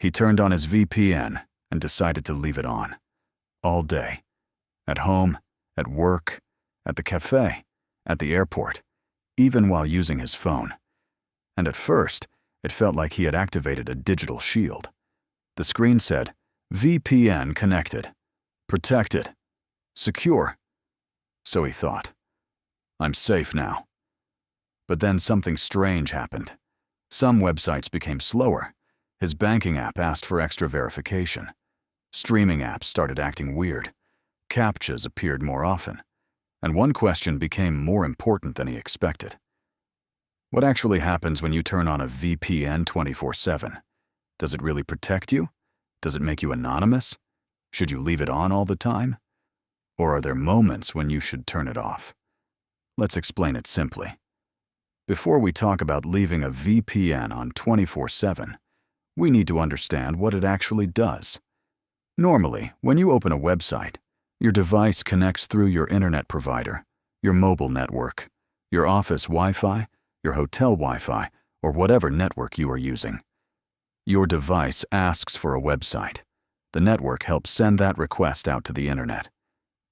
He turned on his VPN and decided to leave it on. All day. At home, at work, at the cafe, at the airport, even while using his phone. And at first, it felt like he had activated a digital shield. The screen said, VPN connected, protected, secure. So he thought, I'm safe now. But then something strange happened. Some websites became slower. His banking app asked for extra verification. Streaming apps started acting weird. Captchas appeared more often. And one question became more important than he expected. What actually happens when you turn on a VPN 24/7? Does it really protect you? Does it make you anonymous? Should you leave it on all the time? Or are there moments when you should turn it off? Let's explain it simply. Before we talk about leaving a VPN on 24/7, we need to understand what it actually does. Normally, when you open a website, your device connects through your internet provider, your mobile network, your office Wi-Fi, your hotel Wi-Fi, or whatever network you are using. Your device asks for a website. The network helps send that request out to the internet.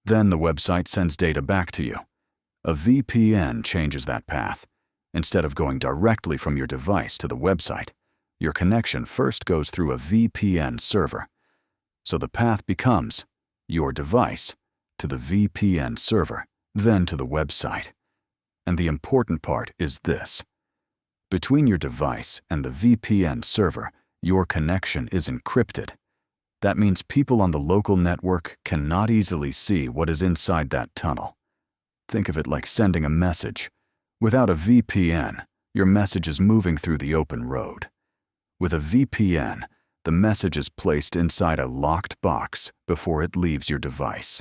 Then the website sends data back to you. A VPN changes that path. Instead of going directly from your device to the website, your connection first goes through a VPN server. So the path becomes your device to the VPN server, then to the website. And the important part is this. Between your device and the VPN server, your connection is encrypted. That means people on the local network cannot easily see what is inside that tunnel. Think of it like sending a message. Without a VPN, your message is moving through the open road. With a VPN, the message is placed inside a locked box before it leaves your device.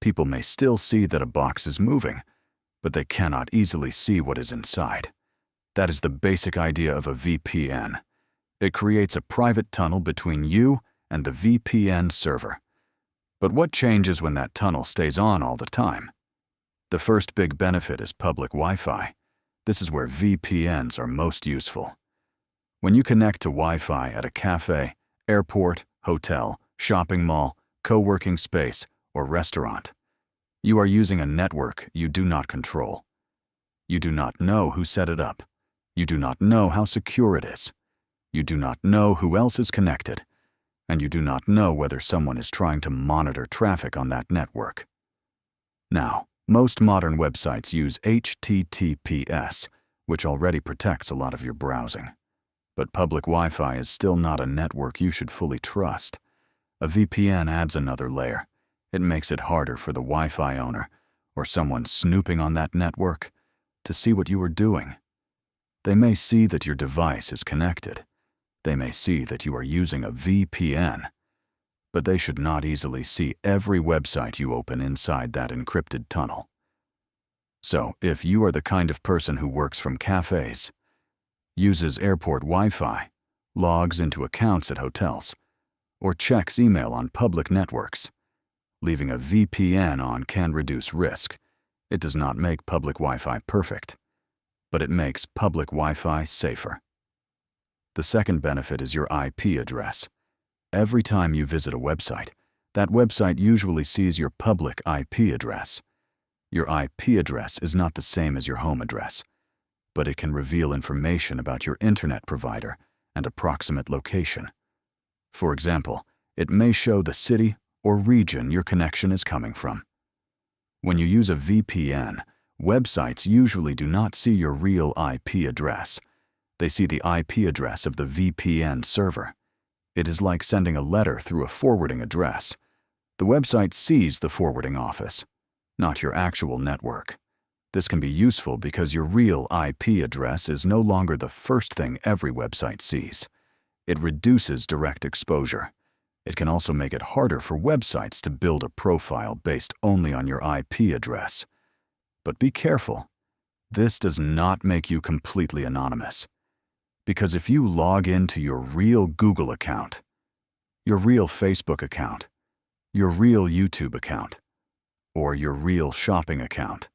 People may still see that a box is moving, but they cannot easily see what is inside. That is the basic idea of a VPN. It creates a private tunnel between you and the VPN server. But what changes when that tunnel stays on all the time? The first big benefit is public Wi-Fi. This is where VPNs are most useful. When you connect to Wi-Fi at a cafe, airport, hotel, shopping mall, co-working space, or restaurant, you are using a network you do not control. You do not know who set it up. You do not know how secure it is. You do not know who else is connected. And you do not know whether someone is trying to monitor traffic on that network. Now, most modern websites use HTTPS, which already protects a lot of your browsing. But public Wi-Fi is still not a network you should fully trust. A VPN adds another layer. It makes it harder for the Wi-Fi owner, or someone snooping on that network, to see what you are doing. They may see that your device is connected. They may see that you are using a VPN, but they should not easily see every website you open inside that encrypted tunnel. So, if you are the kind of person who works from cafes, uses airport Wi-Fi, logs into accounts at hotels, or checks email on public networks, leaving a VPN on can reduce risk. It does not make public Wi-Fi perfect, but it makes public Wi-Fi safer. The second benefit is your IP address. Every time you visit a website, that website usually sees your public IP address. Your IP address is not the same as your home address, but it can reveal information about your internet provider and approximate location. For example, it may show the city or region your connection is coming from. When you use a VPN, websites usually do not see your real IP address. They see the IP address of the VPN server. It is like sending a letter through a forwarding address. The website sees the forwarding office, not your actual network. This can be useful because your real IP address is no longer the first thing every website sees. It reduces direct exposure. It can also make it harder for websites to build a profile based only on your IP address. But be careful. This does not make you completely anonymous. Because if you log into your real Google account, your real Facebook account, your real YouTube account, or your real shopping account,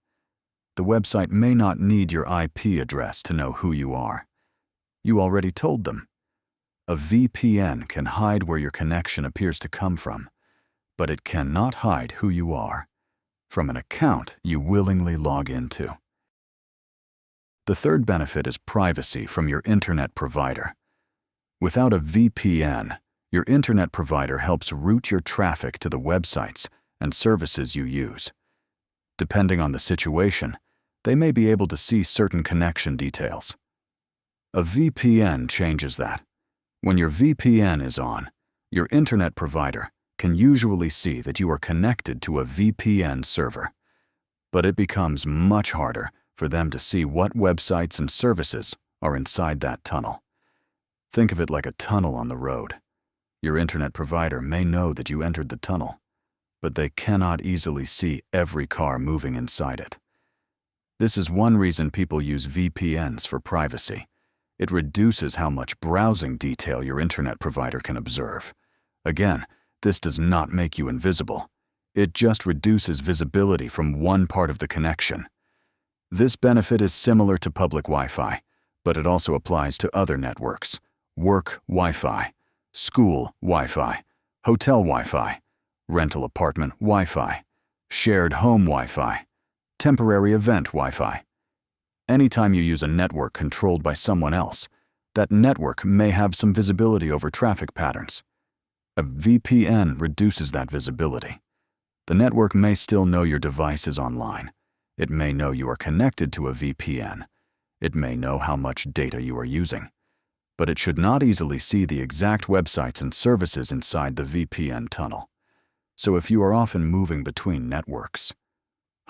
the website may not need your IP address to know who you are. You already told them. A VPN can hide where your connection appears to come from, but it cannot hide who you are from an account you willingly log into. The third benefit is privacy from your internet provider. Without a VPN, your internet provider helps route your traffic to the websites and services you use. Depending on the situation, they may be able to see certain connection details. A VPN changes that. When your VPN is on, your internet provider can usually see that you are connected to a VPN server, but it becomes much harder for them to see what websites and services are inside that tunnel. Think of it like a tunnel on the road. Your internet provider may know that you entered the tunnel, but they cannot easily see every car moving inside it. This is one reason people use VPNs for privacy. It reduces how much browsing detail your internet provider can observe. Again, this does not make you invisible. It just reduces visibility from one part of the connection. This benefit is similar to public Wi-Fi, but it also applies to other networks: work Wi-Fi, school Wi-Fi, hotel Wi-Fi, rental apartment Wi-Fi, shared home Wi-Fi, temporary event Wi-Fi. Anytime you use a network controlled by someone else, that network may have some visibility over traffic patterns. A VPN reduces that visibility. The network may still know your device is online. It may know you are connected to a VPN. It may know how much data you are using. But it should not easily see the exact websites and services inside the VPN tunnel. So if you are often moving between networks,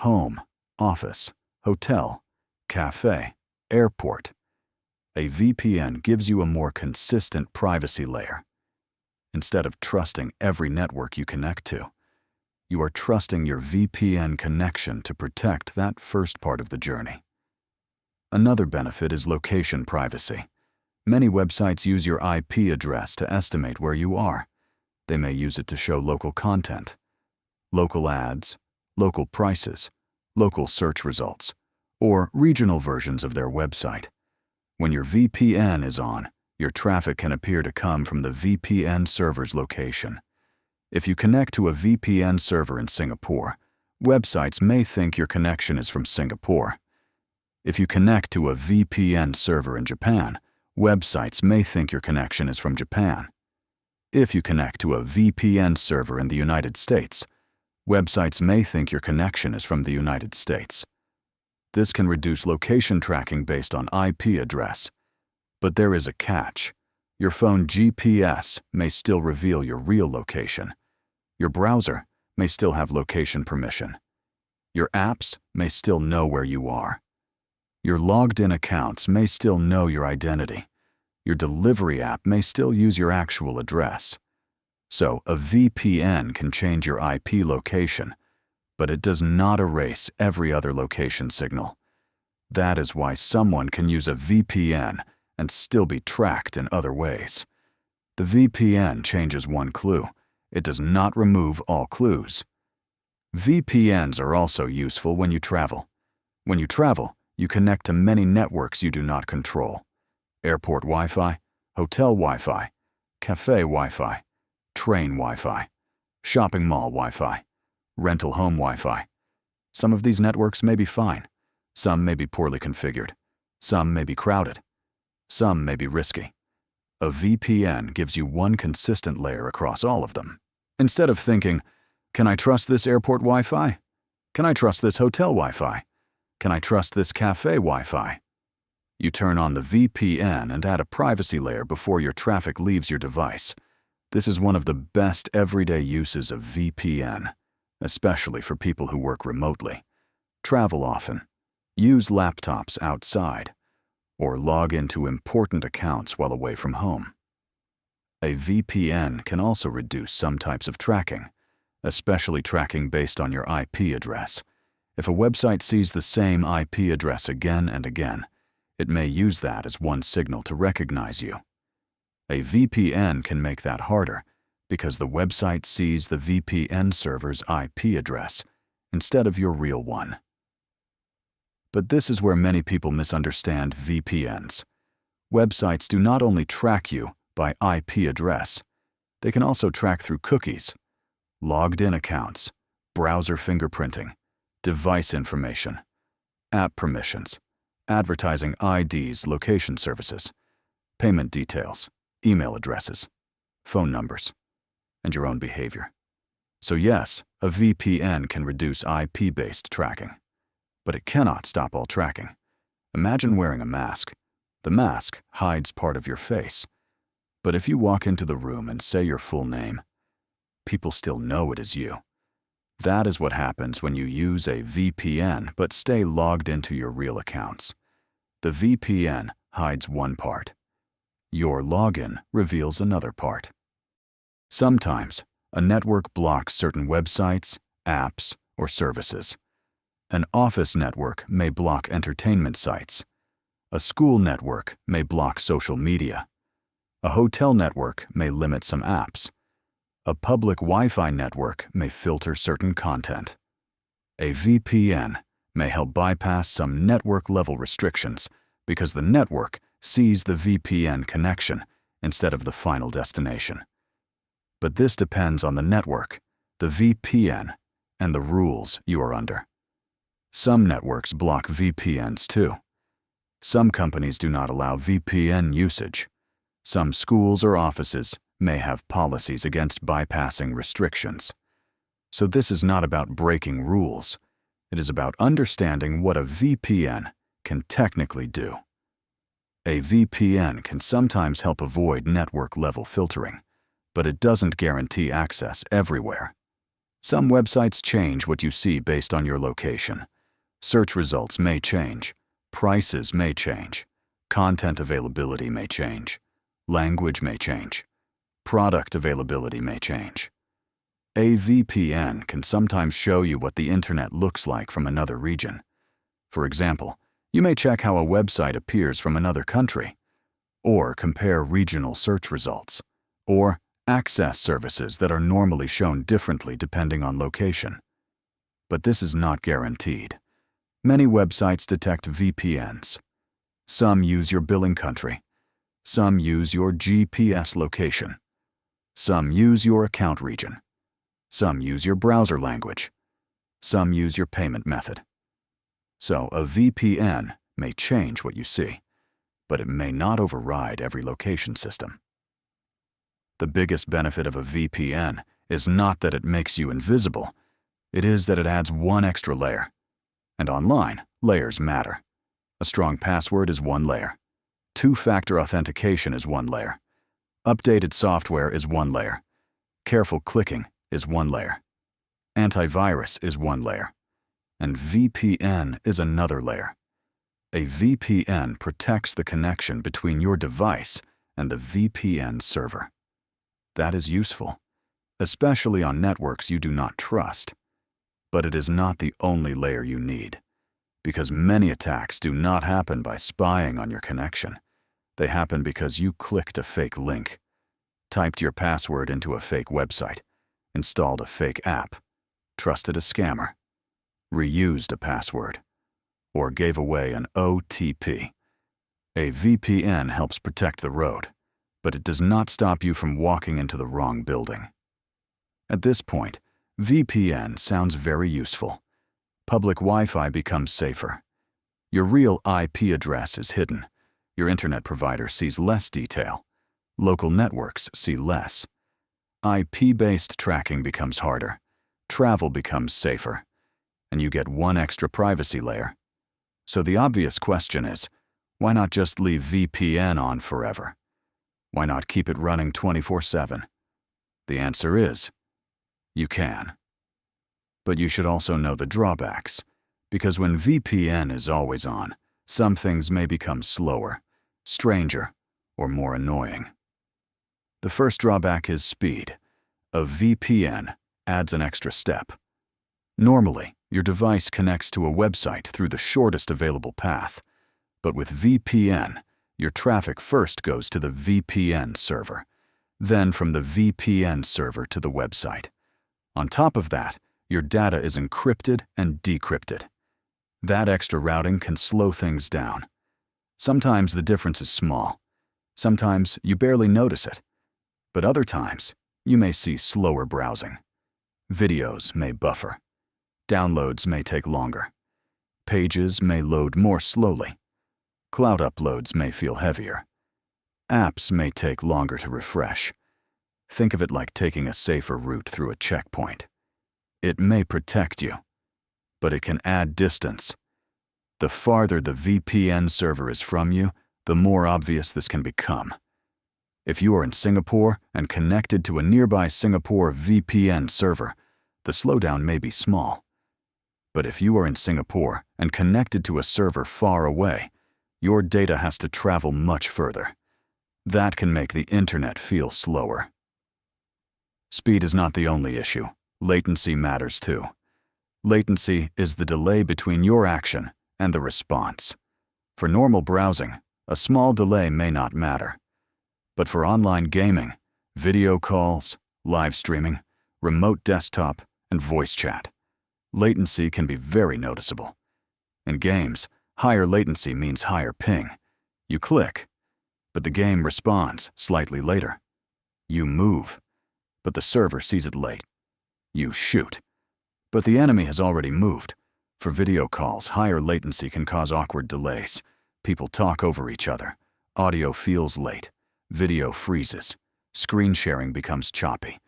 home, office, hotel, cafe, airport, a VPN gives you a more consistent privacy layer. Instead of trusting every network you connect to, you are trusting your VPN connection to protect that first part of the journey. Another benefit is location privacy. Many websites use your IP address to estimate where you are. They may use it to show local content, local ads, local prices, local search results, or regional versions of their website. When your VPN is on, your traffic can appear to come from the VPN server's location. If you connect to a VPN server in Singapore, websites may think your connection is from Singapore. If you connect to a VPN server in Japan, websites may think your connection is from Japan. If you connect to a VPN server in the United States, websites may think your connection is from the United States. This can reduce location tracking based on IP address. But there is a catch. Your phone GPS may still reveal your real location. Your browser may still have location permission. Your apps may still know where you are. Your logged-in accounts may still know your identity. Your delivery app may still use your actual address. So a VPN can change your IP location, but it does not erase every other location signal. That is why someone can use a VPN and still be tracked in other ways. The VPN changes one clue. It does not remove all clues. VPNs are also useful when you travel. When you travel, you connect to many networks you do not control: airport Wi-Fi, hotel Wi-Fi, cafe Wi-Fi, train Wi-Fi, shopping mall Wi-Fi, rental home Wi-Fi. Some of these networks may be fine. Some may be poorly configured. Some may be crowded. Some may be risky. A VPN gives you one consistent layer across all of them. Instead of thinking, can I trust this airport Wi-Fi? Can I trust this hotel Wi-Fi? Can I trust this cafe Wi-Fi? You turn on the VPN and add a privacy layer before your traffic leaves your device. This is one of the best everyday uses of VPN, especially for people who work remotely, travel often, use laptops outside, or log into important accounts while away from home. A VPN can also reduce some types of tracking, especially tracking based on your IP address. If a website sees the same IP address again and again, it may use that as one signal to recognize you. A VPN can make that harder because the website sees the VPN server's IP address instead of your real one. But this is where many people misunderstand VPNs. Websites do not only track you, by IP address. They can also track through cookies, logged-in accounts, browser fingerprinting, device information, app permissions, advertising IDs, location services, payment details, email addresses, phone numbers, and your own behavior. So yes, a VPN can reduce IP-based tracking, but it cannot stop all tracking. Imagine wearing a mask. The mask hides part of your face. But if you walk into the room and say your full name, people still know it is you. That is what happens when you use a VPN but stay logged into your real accounts. The VPN hides one part. Your login reveals another part. Sometimes, a network blocks certain websites, apps, or services. An office network may block entertainment sites. A school network may block social media. A hotel network may limit some apps. A public Wi-Fi network may filter certain content. A VPN may help bypass some network-level restrictions because the network sees the VPN connection instead of the final destination. But this depends on the network, the VPN, and the rules you are under. Some networks block VPNs too. Some companies do not allow VPN usage. Some schools or offices may have policies against bypassing restrictions. So this is not about breaking rules. It is about understanding what a VPN can technically do. A VPN can sometimes help avoid network-level filtering, but it doesn't guarantee access everywhere. Some websites change what you see based on your location. Search results may change. Prices may change. Content availability may change. Language may change. Product availability may change. A VPN can sometimes show you what the internet looks like from another region. For example, you may check how a website appears from another country, or compare regional search results, or access services that are normally shown differently depending on location. But this is not guaranteed. Many websites detect VPNs. Some use your billing country. Some use your GPS location. Some use your account region. Some use your browser language. Some use your payment method. So a VPN may change what you see, but it may not override every location system. The biggest benefit of a VPN is not that it makes you invisible. It is that it adds one extra layer. And online, layers matter. A strong password is one layer. Two-factor authentication is one layer. Updated software is one layer. Careful clicking is one layer. Antivirus is one layer. And VPN is another layer. A VPN protects the connection between your device and the VPN server. That is useful, especially on networks you do not trust. But it is not the only layer you need, because many attacks do not happen by spying on your connection. They happen because you clicked a fake link, typed your password into a fake website, installed a fake app, trusted a scammer, reused a password, or gave away an OTP. A VPN helps protect the road, but it does not stop you from walking into the wrong building. At this point, VPN sounds very useful. Public Wi-Fi becomes safer. Your real IP address is hidden. Your internet provider sees less detail. Local networks see less. IP-based tracking becomes harder. Travel becomes safer. And you get one extra privacy layer. So the obvious question is, why not just leave VPN on forever? Why not keep it running 24/7? The answer is, you can. But you should also know the drawbacks, because when VPN is always on, some things may become slower, stranger, or more annoying. The first drawback is speed. A VPN adds an extra step. Normally, your device connects to a website through the shortest available path, but with VPN, your traffic first goes to the VPN server, then from the VPN server to the website. On top of that, your data is encrypted and decrypted. That extra routing can slow things down. Sometimes the difference is small. Sometimes you barely notice it, but other times you may see slower browsing. Videos may buffer. Downloads may take longer. Pages may load more slowly. Cloud uploads may feel heavier. Apps may take longer to refresh. Think of it like taking a safer route through a checkpoint. It may protect you, but it can add distance. The farther the VPN server is from you, the more obvious this can become. If you are in Singapore and connected to a nearby Singapore VPN server, the slowdown may be small. But if you are in Singapore and connected to a server far away, your data has to travel much further. That can make the internet feel slower. Speed is not the only issue. Latency matters too. Latency is the delay between your action and the response. For normal browsing, a small delay may not matter. But for online gaming, video calls, live streaming, remote desktop, and voice chat, latency can be very noticeable. In games, higher latency means higher ping. You click, but the game responds slightly later. You move, but the server sees it late. You shoot, but the enemy has already moved. For video calls, higher latency can cause awkward delays. People talk over each other. Audio feels late. Video freezes. Screen sharing becomes choppy.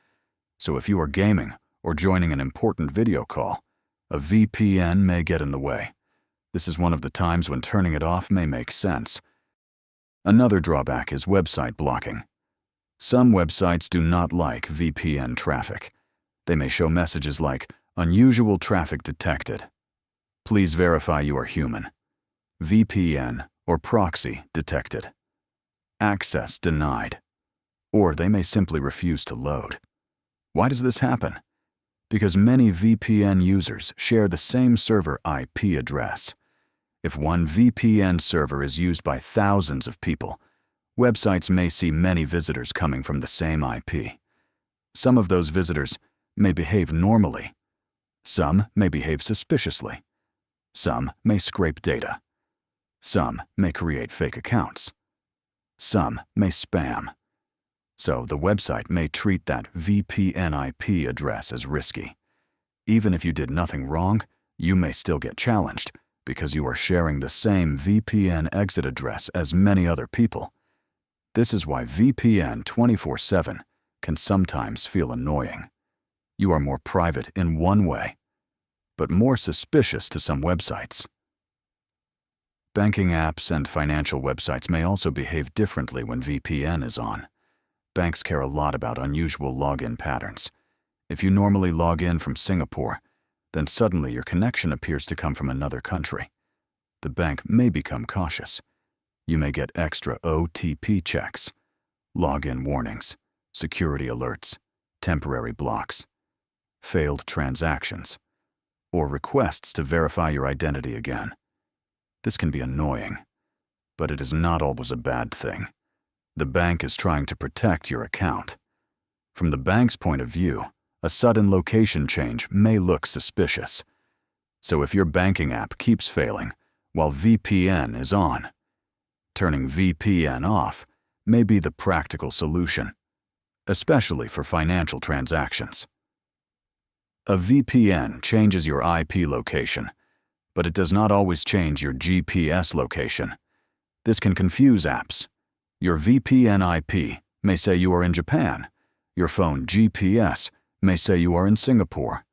So if you are gaming or joining an important video call, a VPN may get in the way. This is one of the times when turning it off may make sense. Another drawback is website blocking. Some websites do not like VPN traffic. They may show messages like, "Unusual traffic detected. Please verify you are human." VPN or proxy detected. Access denied. Or they may simply refuse to load. Why does this happen? Because many VPN users share the same server IP address. If one VPN server is used by thousands of people, websites may see many visitors coming from the same IP. Some of those visitors may behave normally. Some may behave suspiciously. Some may scrape data. Some may create fake accounts. Some may spam. So the website may treat that VPN IP address as risky. Even if you did nothing wrong, you may still get challenged because you are sharing the same VPN exit address as many other people. This is why VPN 24/7 can sometimes feel annoying. You are more private in one way, but more suspicious to some websites. Banking apps and financial websites may also behave differently when VPN is on. Banks care a lot about unusual login patterns. If you normally log in from Singapore, then suddenly your connection appears to come from another country. The bank may become cautious. You may get extra OTP checks, login warnings, security alerts, temporary blocks, failed transactions, or requests to verify your identity again. This can be annoying, but it is not always a bad thing. The bank is trying to protect your account. From the bank's point of view, a sudden location change may look suspicious. So if your banking app keeps failing while VPN is on, turning VPN off may be the practical solution, especially for financial transactions. A VPN changes your IP location, but it does not always change your GPS location. This can confuse apps. Your VPN IP may say you are in Japan. Your phone GPS may say you are in Singapore.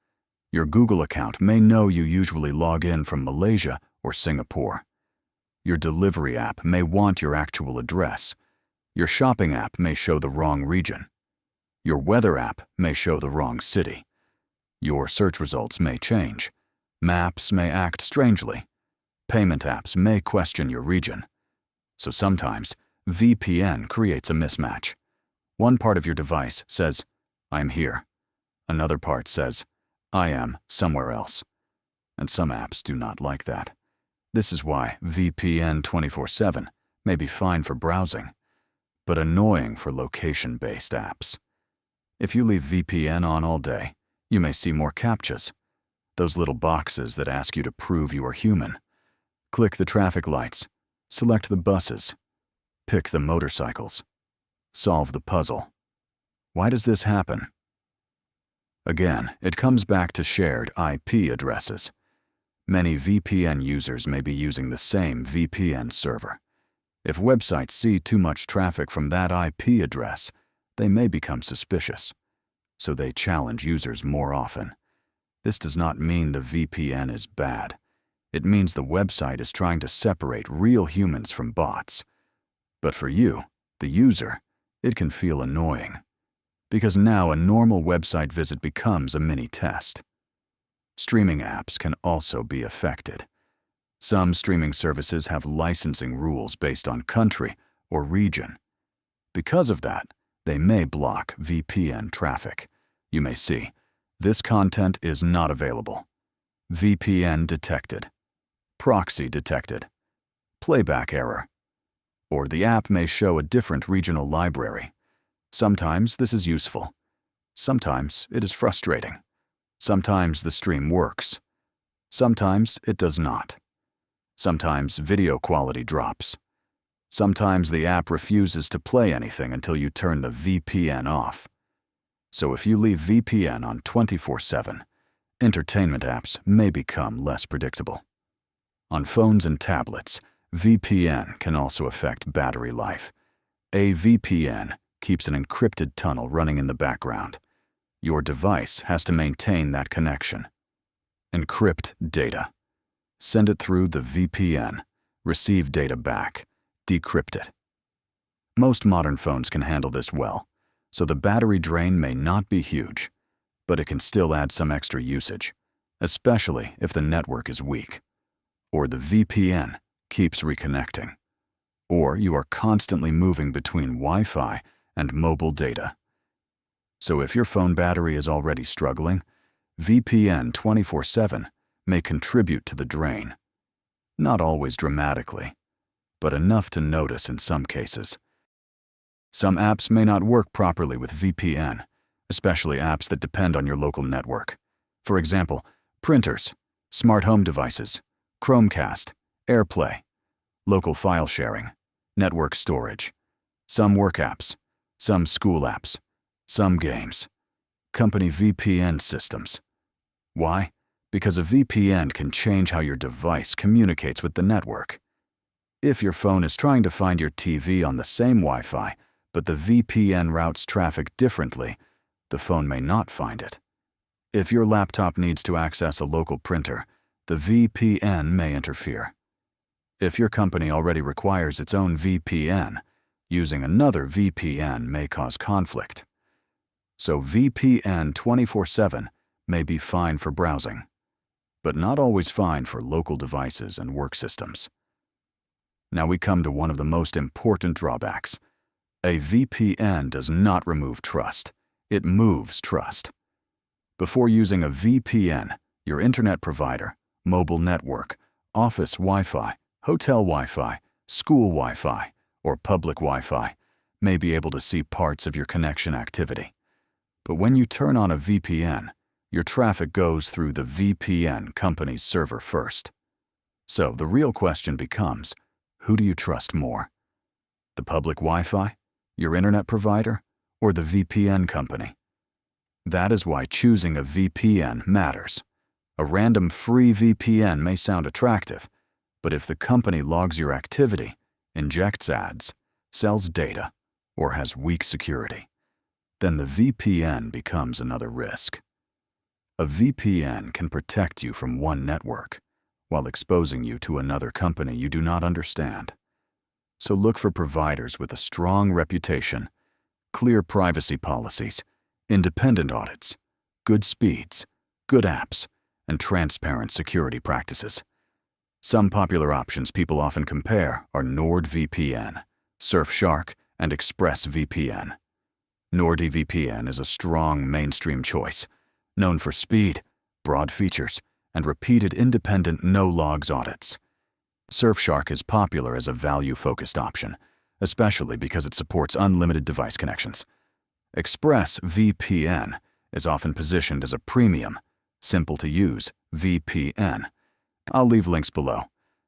Your Google account may know you usually log in from Malaysia or Singapore. Your delivery app may want your actual address. Your shopping app may show the wrong region. Your weather app may show the wrong city. Your search results may change. Maps may act strangely. Payment apps may question your region. So sometimes, VPN creates a mismatch. One part of your device says, "I'm here." Another part says, "I am somewhere else." And some apps do not like that. This is why VPN 24/7 may be fine for browsing, but annoying for location-based apps. If you leave VPN on all day, you may see more Captchas, those little boxes that ask you to prove you are human. Click the traffic lights, select the buses, Pick the motorcycles. Solve the puzzle. Why does this happen? Again, it comes back to shared IP addresses. Many VPN users may be using the same VPN server. If websites see too much traffic from that IP address, they may become suspicious, so they challenge users more often. This does not mean the VPN is bad. It means the website is trying to separate real humans from bots. But for you, the user, it can feel annoying, because now a normal website visit becomes a mini test. Streaming apps can also be affected. Some streaming services have licensing rules based on country or region. Because of that, they may block VPN traffic. You may see, this content is not available. VPN detected. Proxy detected. Playback error. Or the app may show a different regional library. Sometimes this is useful. Sometimes it is frustrating. Sometimes the stream works. Sometimes it does not. Sometimes video quality drops. Sometimes the app refuses to play anything until you turn the VPN off. So if you leave VPN on 24/7, entertainment apps may become less predictable. On phones and tablets, VPN can also affect battery life. A VPN keeps an encrypted tunnel running in the background. Your device has to maintain that connection. Encrypt data. Send it through the VPN. Receive data back. Decrypt it. Most modern phones can handle this well, so the battery drain may not be huge, but it can still add some extra usage, especially if the network is weak, or the VPN keeps reconnecting, or you are constantly moving between Wi-Fi and mobile data. So if your phone battery is already struggling, VPN 24/7 may contribute to the drain. Not always dramatically, but enough to notice in some cases. Some apps may not work properly with VPN, especially apps that depend on your local network. For example, printers, smart home devices, Chromecast, AirPlay, local file sharing, network storage, some work apps, some school apps, some games, company VPN systems. Why? Because a VPN can change how your device communicates with the network. If your phone is trying to find your TV on the same Wi-Fi, but the VPN routes traffic differently, the phone may not find it. If your laptop needs to access a local printer, the VPN may interfere. If your company already requires its own VPN, using another VPN may cause conflict. So VPN 24/7 may be fine for browsing, but not always fine for local devices and work systems. Now we come to one of the most important drawbacks. A VPN does not remove trust. It moves trust. Before using a VPN, your internet provider, mobile network, office Wi-Fi, hotel Wi-Fi, school Wi-Fi, or public Wi-Fi may be able to see parts of your connection activity. But when you turn on a VPN, your traffic goes through the VPN company's server first. So the real question becomes, who do you trust more? The public Wi-Fi, your internet provider, or the VPN company? That is why choosing a VPN matters. A random free VPN may sound attractive, but if the company logs your activity, injects ads, sells data, or has weak security, then the VPN becomes another risk. A VPN can protect you from one network, while exposing you to another company you do not understand. So look for providers with a strong reputation, clear privacy policies, independent audits, good speeds, good apps, and transparent security practices. Some popular options people often compare are NordVPN, Surfshark, and ExpressVPN. NordVPN is a strong mainstream choice, known for speed, broad features, and repeated independent no-logs audits. Surfshark is popular as a value-focused option, especially because it supports unlimited device connections. ExpressVPN is often positioned as a premium, simple-to-use VPN. I'll leave links below.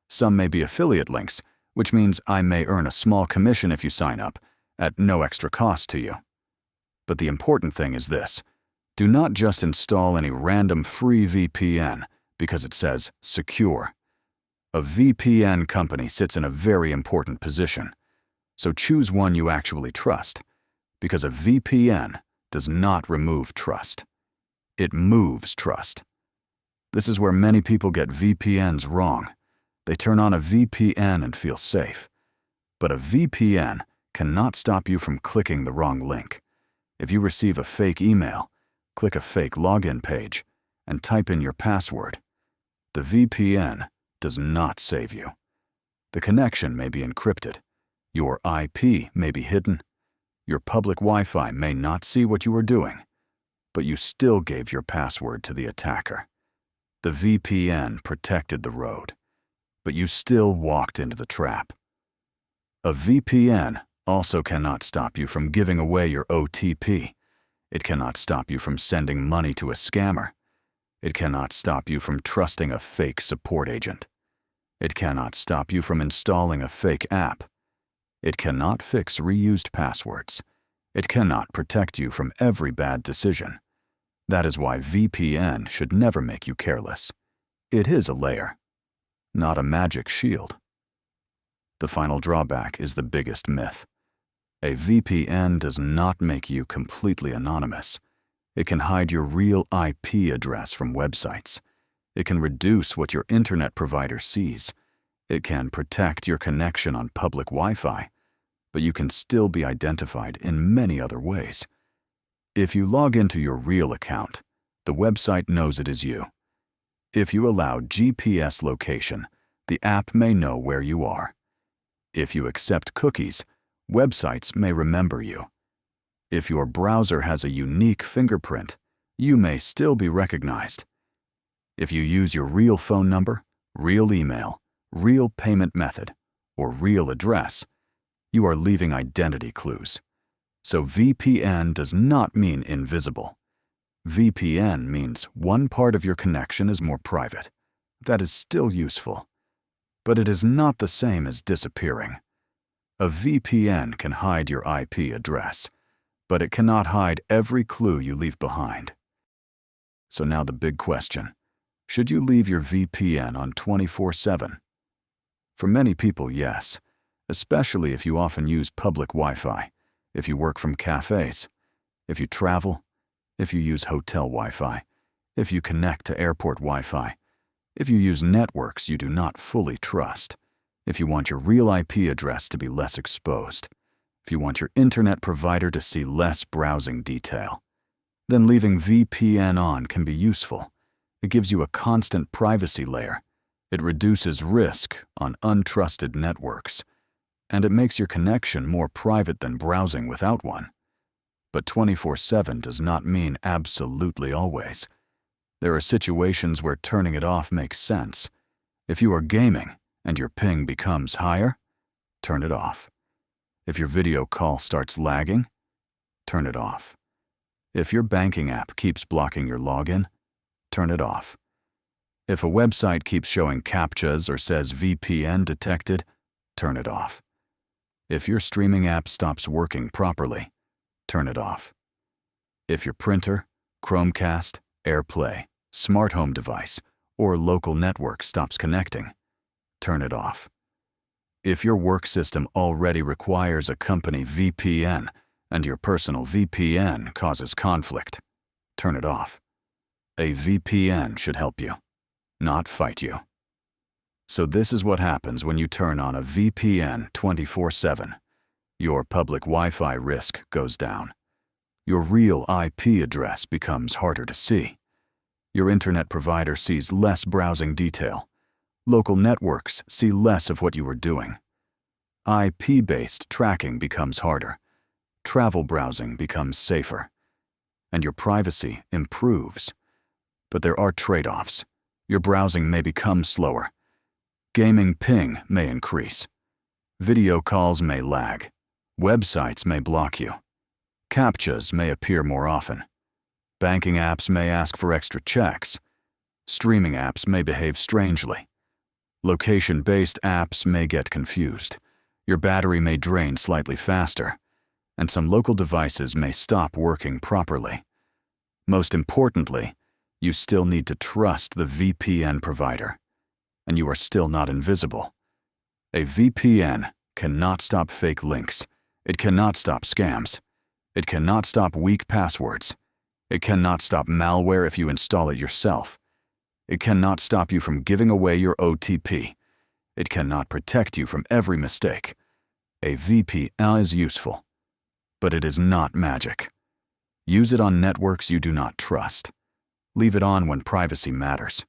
Some may be affiliate links, which means I may earn a small commission if you sign up, at no extra cost to you. But the important thing is this: do not just install any random free VPN because it says secure. A VPN company sits in a very important position, so choose one you actually trust, because a VPN does not remove trust. It moves trust. This is where many people get VPNs wrong. They turn on a VPN and feel safe. But a VPN cannot stop you from clicking the wrong link. If you receive a fake email, click a fake login page, and type in your password, the VPN does not save you. The connection may be encrypted. Your IP may be hidden. Your public Wi-Fi may not see what you are doing, but you still gave your password to the attacker. The VPN protected the road, but you still walked into the trap. A VPN also cannot stop you from giving away your OTP. It cannot stop you from sending money to a scammer. It cannot stop you from trusting a fake support agent. It cannot stop you from installing a fake app. It cannot fix reused passwords. It cannot protect you from every bad decision. That is why VPN should never make you careless. It is a layer, not a magic shield. The final drawback is the biggest myth. A VPN does not make you completely anonymous. It can hide your real IP address from websites. It can reduce what your internet provider sees. It can protect your connection on public Wi-Fi, but you can still be identified in many other ways. If you log into your real account, the website knows it is you. If you allow GPS location, the app may know where you are. If you accept cookies, websites may remember you. If your browser has a unique fingerprint, you may still be recognized. If you use your real phone number, real email, real payment method, or real address, you are leaving identity clues. So VPN does not mean invisible. VPN means one part of your connection is more private. That is still useful. But it is not the same as disappearing. A VPN can hide your IP address, but it cannot hide every clue you leave behind. So now the big question: should you leave your VPN on 24/7? For many people, yes, especially if you often use public Wi-Fi, if you work from cafes, if you travel, if you use hotel Wi-Fi, if you connect to airport Wi-Fi, if you use networks you do not fully trust, if you want your real IP address to be less exposed, if you want your internet provider to see less browsing detail, then leaving VPN on can be useful. It gives you a constant privacy layer. It reduces risk on untrusted networks, and it makes your connection more private than browsing without one. But 24/7 does not mean absolutely always. There are situations where turning it off makes sense. If you are gaming and your ping becomes higher, turn it off. If your video call starts lagging, turn it off. If your banking app keeps blocking your login, turn it off. If a website keeps showing Captchas or says VPN detected, turn it off. If your streaming app stops working properly, turn it off. If your printer, Chromecast, AirPlay, smart home device, or local network stops connecting, turn it off. If your work system already requires a company VPN and your personal VPN causes conflict, turn it off. A VPN should help you, not fight you. So this is what happens when you turn on a VPN 24/7. Your public Wi-Fi risk goes down. Your real IP address becomes harder to see. Your internet provider sees less browsing detail. Local networks see less of what you are doing. IP-based tracking becomes harder. Travel browsing becomes safer. And your privacy improves. But there are trade-offs. Your browsing may become slower. Gaming ping may increase. Video calls may lag. Websites may block you. Captchas may appear more often. Banking apps may ask for extra checks. Streaming apps may behave strangely. Location-based apps may get confused. Your battery may drain slightly faster, and some local devices may stop working properly. Most importantly, you still need to trust the VPN provider, and you are still not invisible. A VPN cannot stop fake links. It cannot stop scams. It cannot stop weak passwords. It cannot stop malware if you install it yourself. It cannot stop you from giving away your OTP. It cannot protect you from every mistake. A VPN is useful, but it is not magic. Use it on networks you do not trust. Leave it on when privacy matters.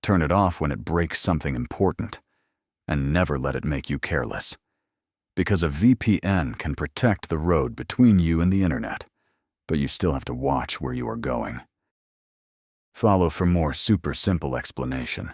Turn it off when it breaks something important. And never let it make you careless. Because a VPN can protect the road between you and the internet, but you still have to watch where you are going. Follow for more super simple explanation.